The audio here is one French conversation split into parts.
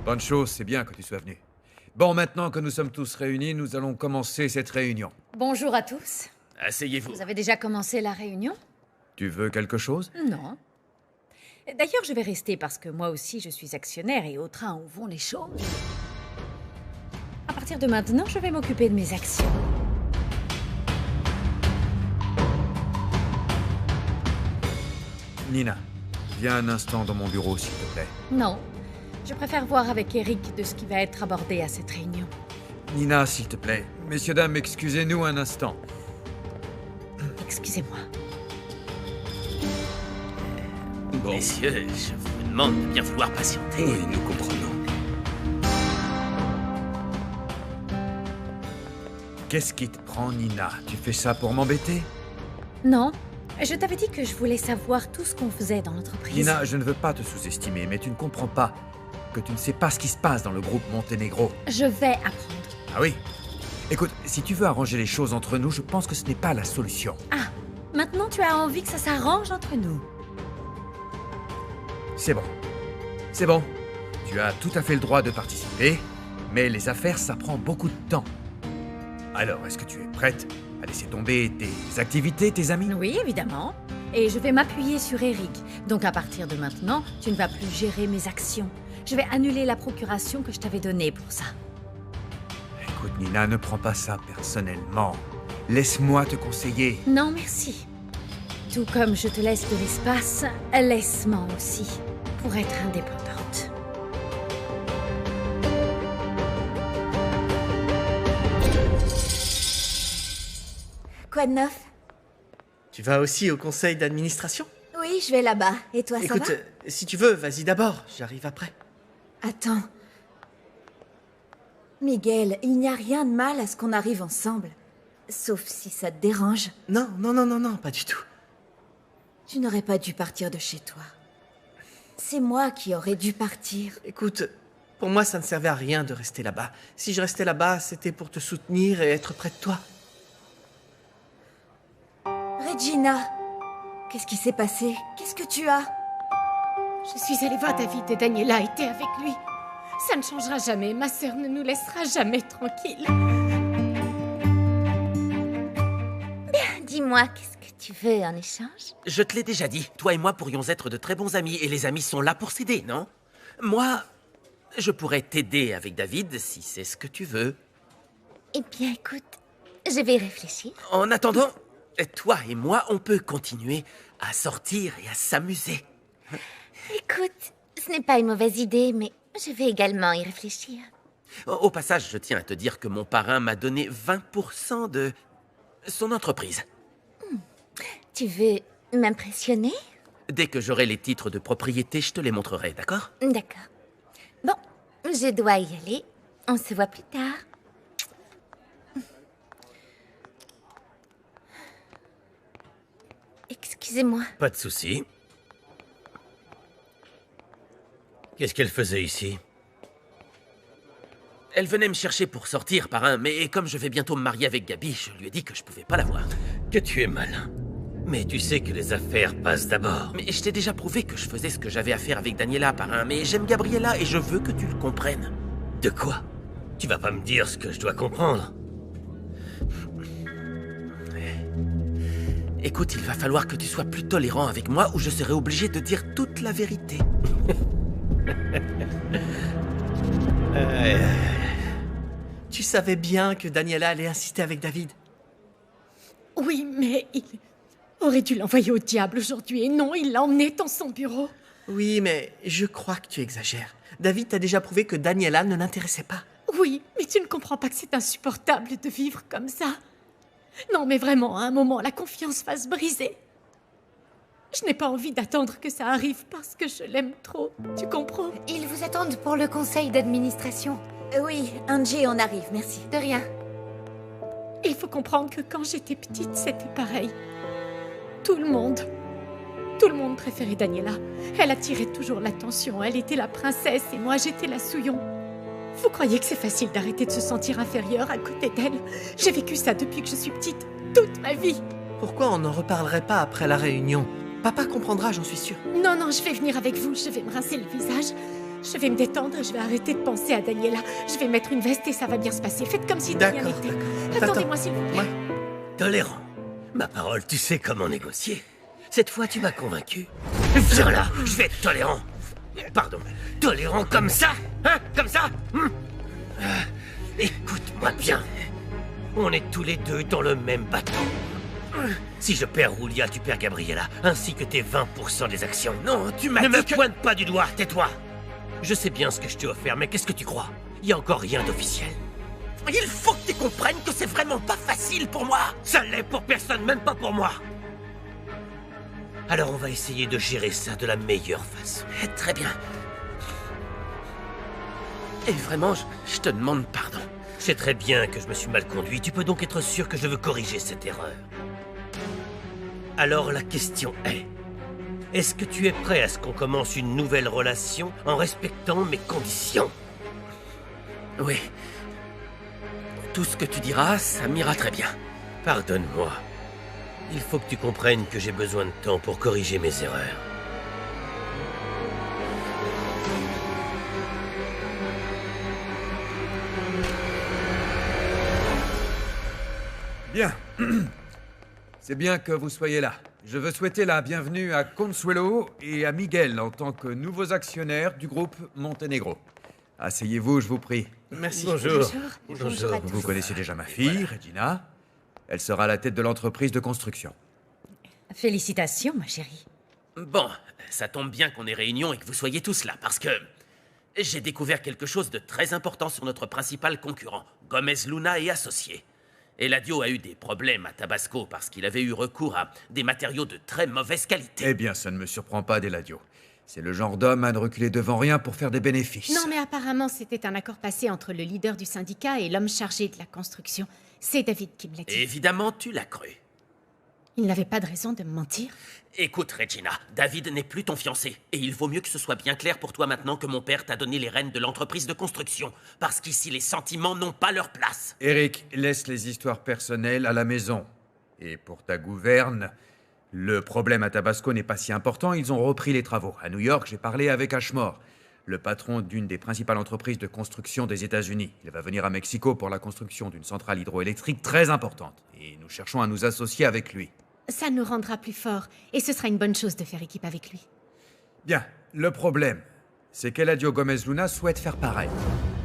Bonne chose, c'est bien que tu sois venu. Bon, maintenant que nous sommes tous réunis, nous allons commencer cette réunion. Bonjour à tous. Asseyez-vous. Vous avez déjà commencé la réunion? Tu veux quelque chose? Non. D'ailleurs, je vais rester parce que moi aussi je suis actionnaire et au train où vont les choses. À partir de maintenant, je vais m'occuper de mes actions. Nina, viens un instant dans mon bureau, s'il te plaît. Non. Je préfère voir avec Eric de ce qui va être abordé à cette réunion. Nina, s'il te plaît. Messieurs, dames, excusez-nous un instant. Excusez-moi. Bon. Messieurs, je vous demande de bien vouloir patienter. Oui, nous comprenons. Qu'est-ce qui te prend, Nina? Tu fais ça pour m'embêter? Non. Je t'avais dit que je voulais savoir tout ce qu'on faisait dans l'entreprise. Nina, je ne veux pas te sous-estimer, mais tu ne comprends pas que tu ne sais pas ce qui se passe dans le groupe Monténégro. Je vais apprendre. Ah oui? Écoute, si tu veux arranger les choses entre nous, je pense que ce n'est pas la solution. Ah, maintenant tu as envie que ça s'arrange entre nous. C'est bon. C'est bon. Tu as tout à fait le droit de participer, mais les affaires, ça prend beaucoup de temps. Alors, est-ce que tu es prête à laisser tomber tes activités, tes amis? Oui, évidemment. Et je vais m'appuyer sur Eric. Donc à partir de maintenant, tu ne vas plus gérer mes actions. Je vais annuler la procuration que je t'avais donnée pour ça. Écoute, Nina, ne prends pas ça personnellement. Laisse-moi te conseiller. Non, merci. Tout comme je te laisse de l'espace, laisse-moi aussi, pour être indépendante. Quoi de neuf? Tu vas aussi au conseil d'administration? Oui, je vais là-bas. Et toi, Écoute, ça va? si tu veux, vas-y d'abord, j'arrive après. Attends. Miguel, il n'y a rien de mal à ce qu'on arrive ensemble. Sauf si ça te dérange. Non, non, non, non, non, pas du tout. Tu n'aurais pas dû partir de chez toi. C'est moi qui aurais dû partir. Écoute, pour moi, ça ne servait à rien de rester là-bas. Si je restais là-bas, c'était pour te soutenir et être près de toi. Regina, qu'est-ce qui s'est passé? Qu'est-ce que tu as? Je suis allée voir David et Daniela était avec lui. Ça ne changera jamais. Ma sœur ne nous laissera jamais tranquilles. Dis-moi, qu'est-ce que tu veux en échange? Je te l'ai déjà dit, toi et moi pourrions être de très bons amis, et les amis sont là pour s'aider, non? Moi, je pourrais t'aider avec David si c'est ce que tu veux. Eh bien, écoute, je vais y réfléchir. En attendant, toi et moi, on peut continuer à sortir et à s'amuser. Écoute, ce n'est pas une mauvaise idée, mais je vais également y réfléchir. Au passage, je tiens à te dire que mon parrain m'a donné 20% de son entreprise. Tu veux m'impressionner? Dès que j'aurai les titres de propriété, je te les montrerai, d'accord? D'accord. Bon, je dois y aller. On se voit plus tard. Excusez-moi. Pas de souci. Qu'est-ce qu'elle faisait ici? Elle venait me chercher pour sortir, parrain, mais comme je vais bientôt me marier avec Gabi, je lui ai dit que je pouvais pas la voir. Que tu es malin. Mais tu sais que les affaires passent d'abord. Mais je t'ai déjà prouvé que je faisais ce que j'avais à faire avec Daniela, parrain, mais j'aime Gabriella et je veux que tu le comprennes. De quoi? Tu vas pas me dire ce que je dois comprendre. Écoute, il va falloir que tu sois plus tolérant avec moi ou je serai obligé de dire toute la vérité. Tu savais bien que Daniela allait insister avec David. Oui, mais il aurait dû l'envoyer au diable aujourd'hui. Et non, il l'a emmené dans son bureau. Oui, mais je crois que tu exagères. David t'a déjà prouvé que Daniela ne l'intéressait pas. Oui, mais tu ne comprends pas que c'est insupportable de vivre comme ça. Non, mais vraiment, à un moment, la confiance va se briser. Je n'ai pas envie d'attendre que ça arrive parce que je l'aime trop. Tu comprends? Ils vous attendent pour le conseil d'administration. Oui, Angie, on arrive, merci. De rien. Il faut comprendre que quand j'étais petite, c'était pareil. Tout le monde préférait Daniela. Elle attirait toujours l'attention. Elle était la princesse et moi, j'étais la souillon. Vous croyez que c'est facile d'arrêter de se sentir inférieure à côté d'elle? J'ai vécu ça depuis que je suis petite, toute ma vie. Pourquoi on n'en reparlerait pas après la réunion? Papa comprendra, j'en suis sûre. Non, je vais venir avec vous. Je vais me rincer le visage. Je vais me détendre et je vais arrêter de penser à Daniela. Je vais mettre une veste et ça va bien se passer. Faites comme si de rien D'accord, n'était. d'accord. Attendez-moi s'il vous plaît. Tolérant. Ma parole, tu sais comment négocier. Cette fois, tu m'as convaincu. Viens là, je vais être tolérant. Pardon, tolérant comme ça? Hein? Comme ça? Écoute-moi bien. On est tous les deux dans le même bateau. Si je perds Roulia, tu perds Gabriella, ainsi que tes 20% des actions. Non, tu m'as Ne dit me que... pointe pas du doigt, tais-toi. Je sais bien ce que je t'ai offert, mais qu'est-ce que tu crois? Il y a encore rien d'officiel. Il faut que tu comprennes que c'est vraiment pas facile pour moi. Ça l'est pour personne, même pas pour moi. Alors on va essayer de gérer ça de la meilleure façon. Très bien. Et vraiment, je te demande pardon. Je sais très bien que je me suis mal conduit, tu peux donc être sûr que je veux corriger cette erreur. Alors la question est... Est-ce que tu es prêt à ce qu'on commence une nouvelle relation en respectant mes conditions? Oui. Tout ce que tu diras, ça m'ira très bien. Pardonne-moi. Il faut que tu comprennes que j'ai besoin de temps pour corriger mes erreurs. Bien. C'est bien que vous soyez là. Je veux souhaiter la bienvenue à Consuelo et à Miguel en tant que nouveaux actionnaires du groupe Monténégro. Asseyez-vous, je vous prie. Merci. Bonjour. Bonjour à tous. Vous connaissez déjà ma fille, Regina. Elle sera à la tête de l'entreprise de construction. Félicitations, ma chérie. Bon, ça tombe bien qu'on ait réunion et que vous soyez tous là, parce que... j'ai découvert quelque chose de très important sur notre principal concurrent, Gomez Luna et Associés. Eladio a eu des problèmes à Tabasco parce qu'il avait eu recours à des matériaux de très mauvaise qualité. Eh bien, ça ne me surprend pas d'Eladio. C'est le genre d'homme à ne reculer devant rien pour faire des bénéfices. Non, mais apparemment, c'était un accord passé entre le leader du syndicat et l'homme chargé de la construction. C'est David qui me l'a dit. Évidemment, tu l'as cru. Il n'avait pas de raison de me mentir. Écoute, Regina, David n'est plus ton fiancé. Et il vaut mieux que ce soit bien clair pour toi maintenant que mon père t'a donné les rênes de l'entreprise de construction. Parce qu'ici, les sentiments n'ont pas leur place. Eric, laisse les histoires personnelles à la maison. Et pour ta gouverne, le problème à Tabasco n'est pas si important, ils ont repris les travaux. À New York, j'ai parlé avec Ashmore, le patron d'une des principales entreprises de construction des États-Unis. Il va venir à Mexico pour la construction d'une centrale hydroélectrique très importante. Et nous cherchons à nous associer avec lui. Ça nous rendra plus forts, et ce sera une bonne chose de faire équipe avec lui. Bien, le problème, c'est qu'Eladio Gomez Luna souhaite faire pareil.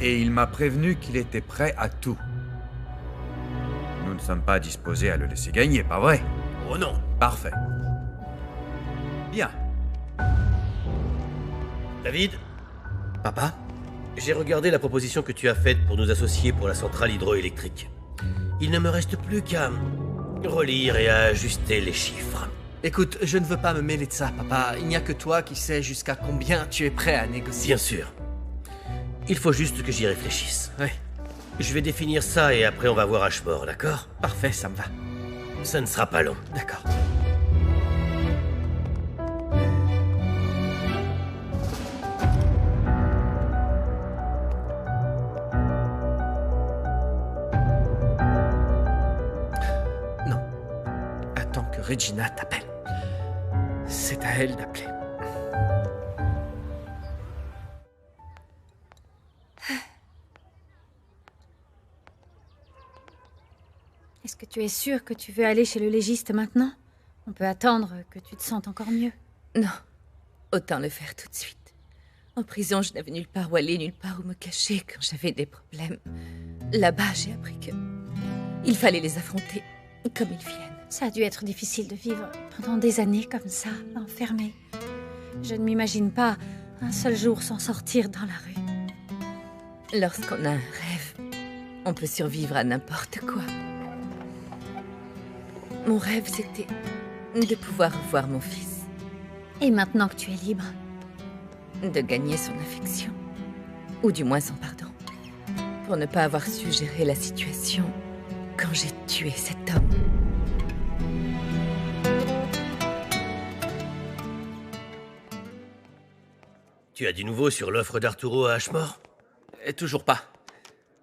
Et il m'a prévenu qu'il était prêt à tout. Nous ne sommes pas disposés à le laisser gagner, pas vrai? Oh non. Parfait. Bien. David, Papa? j'ai regardé la proposition que tu as faite pour nous associer pour la centrale hydroélectrique. Il ne me reste plus qu'à relire et à ajuster les chiffres. Écoute, je ne veux pas me mêler de ça, papa. Il n'y a que toi qui sais jusqu'à combien tu es prêt à négocier. Bien sûr. Il faut juste que j'y réfléchisse. Ouais, Je vais définir ça et après on va voir Ashmore, d'accord? parfait, ça me va. Ça ne sera pas long. D'accord. Non. Attends que Regina t'appelle. C'est à elle d'appeler. Est-ce que tu es sûre que tu veux aller chez le légiste maintenant? On peut attendre que tu te sentes encore mieux. Non, autant le faire tout de suite. En prison, je n'avais nulle part où aller, nulle part où me cacher quand j'avais des problèmes. Là-bas, j'ai appris que il fallait les affronter comme ils viennent. Ça a dû être difficile de vivre pendant des années comme ça, enfermée. Je ne m'imagine pas un seul jour s'en sortir dans la rue. Lorsqu'on a un rêve, on peut survivre à n'importe quoi. Mon rêve, c'était de pouvoir revoir mon fils, Et maintenant que tu es libre, de gagner son affection, ou du moins son pardon, pour ne pas avoir su gérer la situation quand j'ai tué cet homme. Tu as du nouveau sur l'offre d'Arturo à Ashmore? Toujours pas.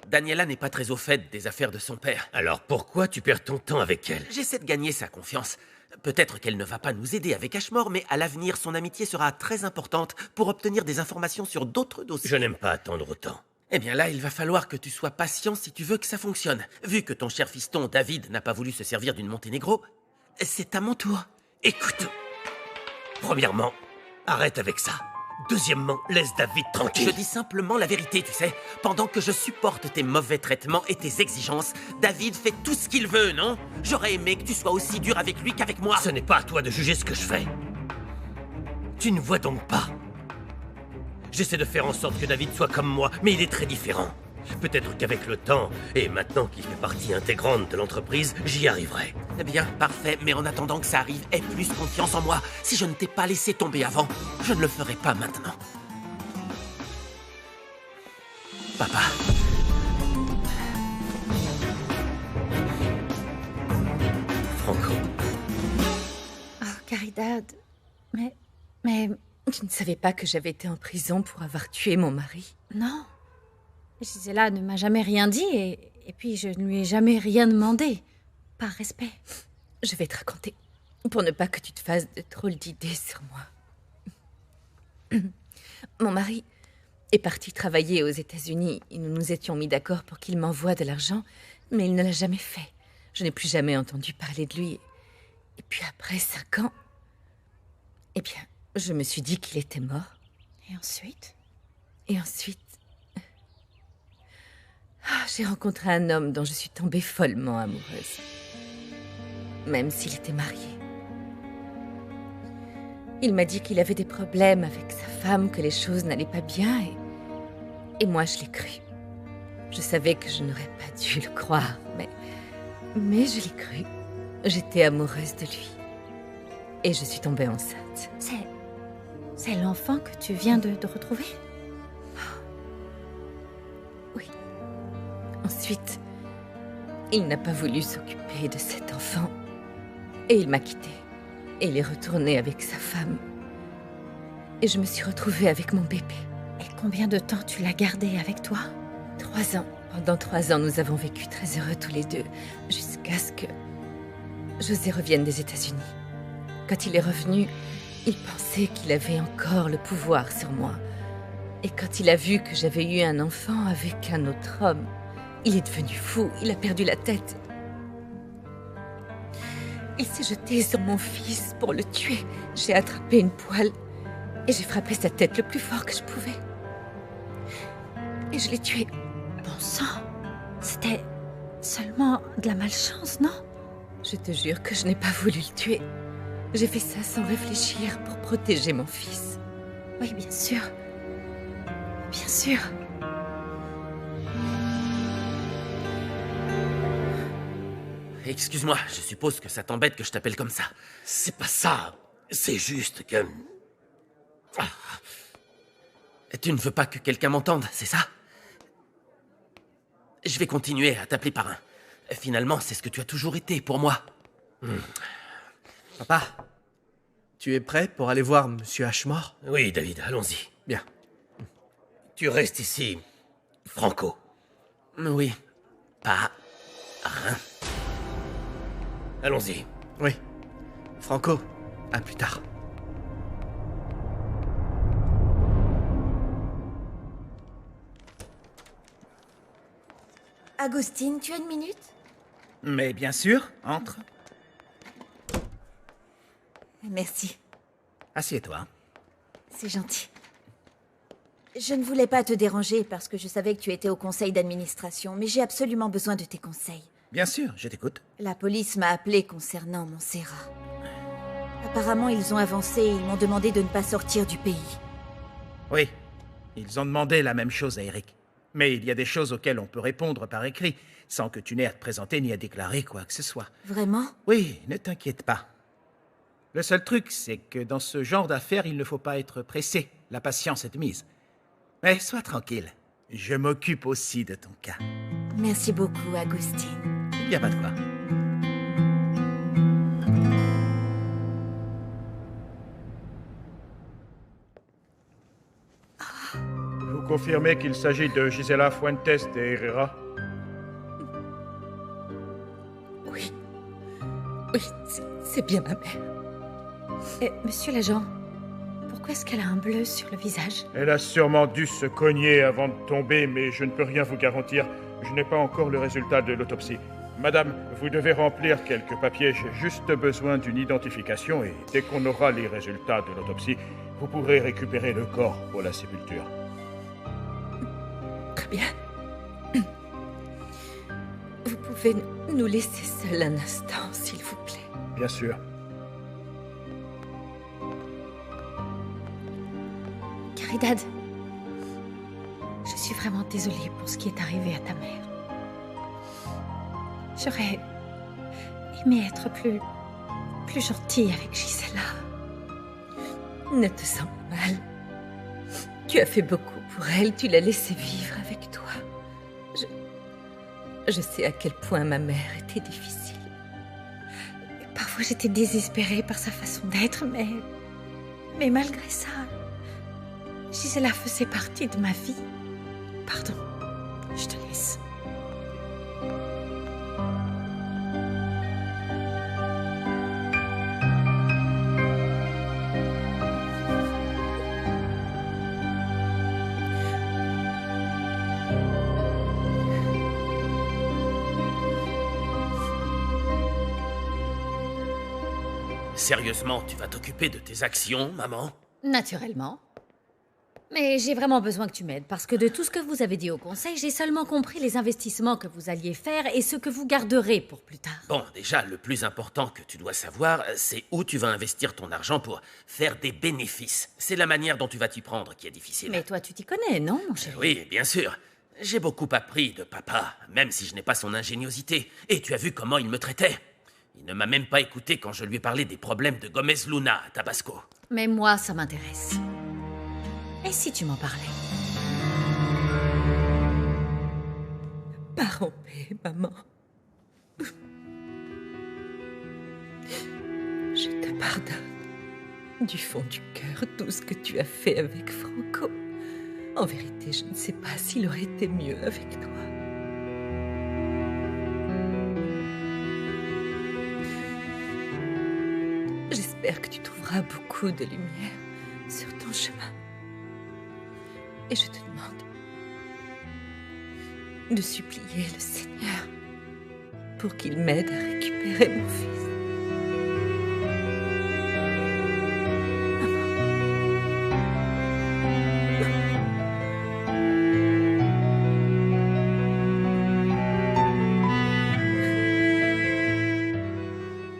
Daniela n'est pas très au fait des affaires de son père. Alors pourquoi tu perds ton temps avec elle? J'essaie de gagner sa confiance. Peut-être qu'elle ne va pas nous aider avec Ashmore, mais à l'avenir, son amitié sera très importante pour obtenir des informations sur d'autres dossiers. Je n'aime pas attendre autant. Eh bien là, il va falloir que tu sois patient si tu veux que ça fonctionne. Vu que ton cher fiston David n'a pas voulu se servir d'une Monténégro, c'est à mon tour. Écoute, premièrement, arrête avec ça. Deuxièmement, laisse David tranquille. Je dis simplement la vérité, tu sais. Pendant que je supporte tes mauvais traitements et tes exigences, David fait tout ce qu'il veut, non? J'aurais aimé que tu sois aussi dur avec lui qu'avec moi. Ce n'est pas à toi de juger ce que je fais. Tu ne vois donc pas. J'essaie de faire en sorte que David soit comme moi, mais il est très différent. Peut-être qu'avec le temps, et maintenant qu'il fait partie intégrante de l'entreprise, j'y arriverai. Eh bien, parfait, mais en attendant que ça arrive, aie plus confiance en moi. Si je ne t'ai pas laissé tomber avant, je ne le ferai pas maintenant. Papa. Franco. Oh, Caridad. Mais... Tu ne savais pas que j'avais été en prison pour avoir tué mon mari? Non. Gisela ne m'a jamais rien dit et puis je ne lui ai jamais rien demandé. Par respect. Je vais te raconter, pour ne pas que tu te fasses de drôles d'idées sur moi. Mon mari est parti travailler aux États-Unis et nous nous étions mis d'accord pour qu'il m'envoie de l'argent, mais il ne l'a jamais fait. Je n'ai plus jamais entendu parler de lui. Et puis après 5 ans, eh bien, je me suis dit qu'il était mort. Et ensuite? Et ensuite... j'ai rencontré un homme dont je suis tombée follement amoureuse. Même s'il était marié. Il m'a dit qu'il avait des problèmes avec sa femme, que les choses n'allaient pas bien et moi je l'ai cru. Je savais que je n'aurais pas dû le croire, mais je l'ai cru. J'étais amoureuse de lui. Et je suis tombée enceinte. C'est l'enfant que tu viens de retrouver? Oui. Ensuite, il n'a pas voulu s'occuper de cet enfant. Et il m'a quittée. Et il est retourné avec sa femme. Et je me suis retrouvée avec mon bébé. Et combien de temps tu l'as gardé avec toi? 3 ans. Pendant 3 ans, nous avons vécu très heureux tous les deux. Jusqu'à ce que José revienne des États-Unis. Quand il est revenu, il pensait qu'il avait encore le pouvoir sur moi. Et quand il a vu que j'avais eu un enfant avec un autre homme, il est devenu fou, il a perdu la tête. Il s'est jeté sur mon fils pour le tuer. J'ai attrapé une poêle et j'ai frappé sa tête le plus fort que je pouvais. Et je l'ai tué. Bon sang, c'était seulement de la malchance, non? Je te jure que je n'ai pas voulu le tuer. J'ai fait ça sans réfléchir pour protéger mon fils. Oui, bien sûr. Bien sûr. Excuse-moi, je suppose que ça t'embête que je t'appelle comme ça. C'est pas ça. C'est juste que... Tu ne veux pas que quelqu'un m'entende, c'est ça? Je vais continuer à t'appeler parrain. Finalement, c'est ce que tu as toujours été pour moi. Papa, tu es prêt pour aller voir Monsieur Ashmore? Oui, David, allons-y. Bien. Tu restes ici, Franco. Oui, parrain. Allons-y. Oui. Franco, à plus tard. Agustine, tu as une minute? Mais bien sûr, entre. Merci, Assieds-toi. c'est gentil. Je ne voulais pas te déranger parce que je savais que tu étais au conseil d'administration, mais j'ai absolument besoin de tes conseils. Bien sûr, je t'écoute. La police m'a appelé concernant Montserrat. Apparemment, ils ont avancé et ils m'ont demandé de ne pas sortir du pays. Oui, ils ont demandé la même chose à Eric. Mais il y a des choses auxquelles on peut répondre par écrit, sans que tu n'aies à te présenter ni à déclarer quoi que ce soit. Vraiment? Oui, ne t'inquiète pas. Le seul truc, c'est que dans ce genre d'affaires, il ne faut pas être pressé. La patience est de mise. Mais sois tranquille, je m'occupe aussi de ton cas. Merci beaucoup, Agustine. Il n'y a pas de quoi. Vous confirmez qu'il s'agit de Gisela Fuentes de Herrera? Oui, C'est bien ma mère. Monsieur l'agent, pourquoi est-ce qu'elle a un bleu sur le visage? Elle a sûrement dû se cogner avant de tomber, mais je ne peux rien vous garantir. Je n'ai pas encore le résultat de l'autopsie. Madame, vous devez remplir quelques papiers. J'ai juste besoin d'une identification et dès qu'on aura les résultats de l'autopsie, vous pourrez récupérer le corps pour la sépulture. Très bien. Vous pouvez nous laisser seuls un instant, s'il vous plaît. Bien sûr. Caridad, je suis vraiment désolée pour ce qui est arrivé à ta mère. J'aurais aimé être plus gentille avec Gisela. Ne te sens pas mal. Tu as fait beaucoup pour elle, tu l'as laissée vivre avec toi. Je sais à quel point ma mère était difficile. Parfois j'étais désespérée par sa façon d'être, mais malgré ça, Gisela faisait partie de ma vie. Pardon, je te laisse. Sérieusement, tu vas t'occuper de tes actions, maman? Naturellement. Mais j'ai vraiment besoin que tu m'aides, parce que de tout ce que vous avez dit au conseil, j'ai seulement compris les investissements que vous alliez faire et ce que vous garderez pour plus tard. Bon, déjà, le plus important que tu dois savoir, c'est où tu vas investir ton argent pour faire des bénéfices. C'est la manière dont tu vas t'y prendre qui est difficile. Mais toi, tu t'y connais, non, mon chéri? Oui, bien sûr. J'ai beaucoup appris de papa, même si je n'ai pas son ingéniosité. Et tu as vu comment il me traitait. Il ne m'a même pas écouté quand je lui ai parlé des problèmes de Gomez Luna à Tabasco. Mais moi, ça m'intéresse. Et si tu m'en parlais? Pars en paix, maman. Je te pardonne du fond du cœur tout ce que tu as fait avec Franco. En vérité, je ne sais pas s'il aurait été mieux avec toi. J'espère que tu trouveras beaucoup de lumière sur ton chemin. Et je te demande de supplier le Seigneur pour qu'il m'aide à récupérer mon fils.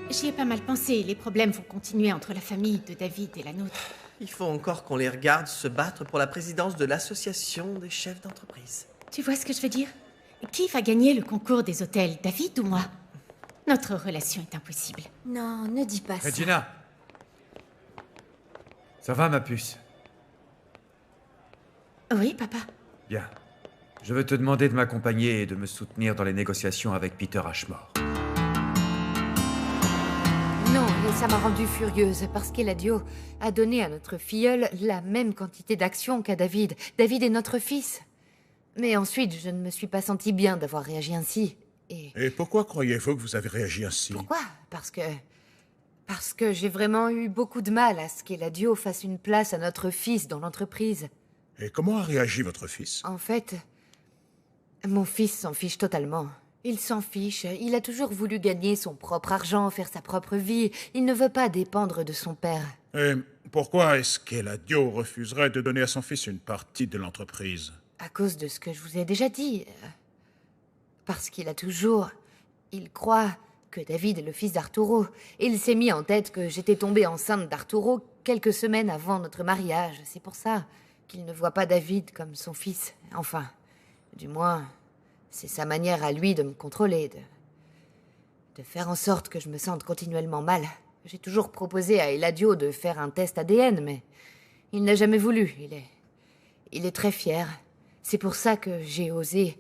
J'y ai pas mal pensé. Les problèmes vont continuer entre la famille de David et la nôtre. Il faut encore qu'on les regarde se battre pour la présidence de l'association des chefs d'entreprise. Tu vois ce que je veux dire? Qui va gagner le concours des hôtels, David ou moi? Notre relation est impossible. Non, ne dis pas ça. Regina! Ça va, ma puce? Oui, papa. Bien. Je veux te demander de m'accompagner et de me soutenir dans les négociations avec Peter Ashmore. Non, mais ça m'a rendue furieuse parce qu'Eladio a donné à notre filleule la même quantité d'actions qu'à David. David est notre fils. Mais ensuite, je ne me suis pas sentie bien d'avoir réagi ainsi. Et pourquoi croyez-vous que vous avez réagi ainsi? Pourquoi? Parce que j'ai vraiment eu beaucoup de mal à ce qu'Eladio fasse une place à notre fils dans l'entreprise. Et comment a réagi votre fils? En fait, mon fils s'en fiche totalement. Il s'en fiche, il a toujours voulu gagner son propre argent, faire sa propre vie. Il ne veut pas dépendre de son père. Et pourquoi est-ce qu'Eladio refuserait de donner à son fils une partie de l'entreprise? À cause de ce que je vous ai déjà dit. Parce qu'il a toujours... Il croit que David est le fils d'Arturo. Il s'est mis en tête que j'étais tombée enceinte d'Arturo quelques semaines avant notre mariage. C'est pour ça qu'il ne voit pas David comme son fils. Enfin, du moins... C'est sa manière à lui de me contrôler, de faire en sorte que je me sente continuellement mal. J'ai toujours proposé à Eladio de faire un test ADN, mais il n'a jamais voulu. Il est très fier. C'est pour ça que j'ai osé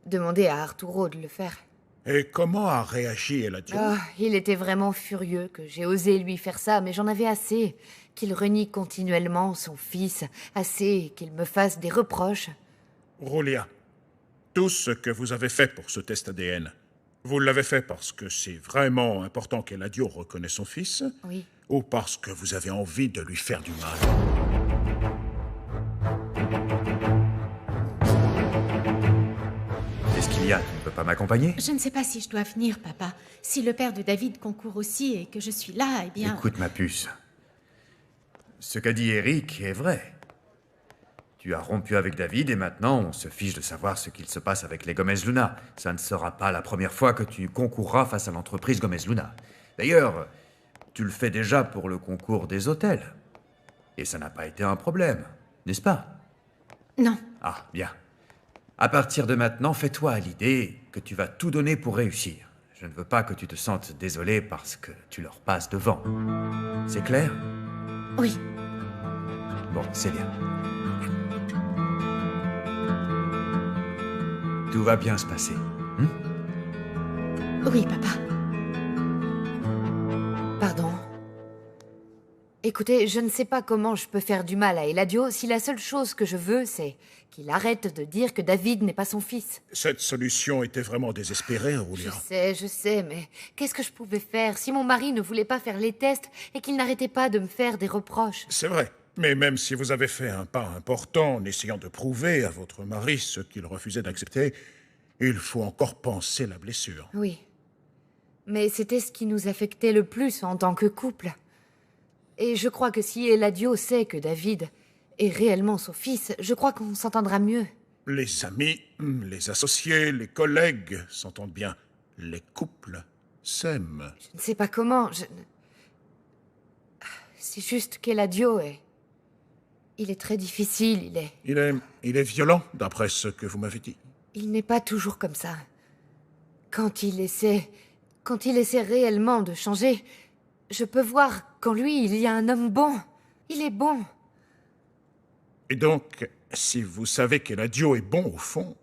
demander à Arturo de le faire. Et comment a réagi Eladio? Il était vraiment furieux que j'ai osé lui faire ça, mais j'en avais assez. Qu'il renie continuellement son fils, assez qu'il me fasse des reproches. Roulia, tout ce que vous avez fait pour ce test ADN, Vous l'avez fait parce que c'est vraiment important qu'Eladio reconnaisse son fils? Oui. Ou parce que vous avez envie de lui faire du mal? Qu'est-ce qu'il y a? Tu ne peux pas m'accompagner? Je ne sais pas si je dois venir, papa. Si le père de David concourt aussi et que je suis là, eh bien... Écoute, ma puce. Ce qu'a dit Eric est vrai. Tu as rompu avec David et maintenant on se fiche de savoir ce qu'il se passe avec les Gomez Luna. Ça ne sera pas la première fois que tu concourras face à l'entreprise Gomez Luna. D'ailleurs, tu le fais déjà pour le concours des hôtels. Et ça n'a pas été un problème, n'est-ce pas? Non. Ah, bien. À partir de maintenant, fais-toi à l'idée que tu vas tout donner pour réussir. Je ne veux pas que tu te sentes désolé parce que tu leur passes devant. C'est clair? Oui. Bon, c'est bien. Tout va bien se passer. Oui, papa. Pardon. Écoutez, je ne sais pas comment je peux faire du mal à Eladio si la seule chose que je veux, c'est qu'il arrête de dire que David n'est pas son fils. Cette solution était vraiment désespérée, Aulia. Je sais, mais qu'est-ce que je pouvais faire si mon mari ne voulait pas faire les tests et qu'il n'arrêtait pas de me faire des reproches? C'est vrai. Mais même si vous avez fait un pas important en essayant de prouver à votre mari ce qu'il refusait d'accepter, il faut encore panser la blessure. Oui. Mais c'était ce qui nous affectait le plus en tant que couple. Et je crois que si Eladio sait que David est réellement son fils, je crois qu'on s'entendra mieux. Les amis, les associés, les collègues s'entendent bien. Les couples s'aiment. Je ne sais pas comment, C'est juste qu'Eladio est... Il est très difficile, Il est violent, d'après ce que vous m'avez dit. Il n'est pas toujours comme ça. Quand il essaie réellement de changer, je peux voir qu'en lui, il y a un homme bon. Il est bon. Et donc, si vous savez qu'Eladio est bon au fond,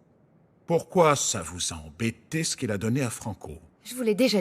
pourquoi ça vous a embêté ce qu'il a donné à Franco? Je vous l'ai déjà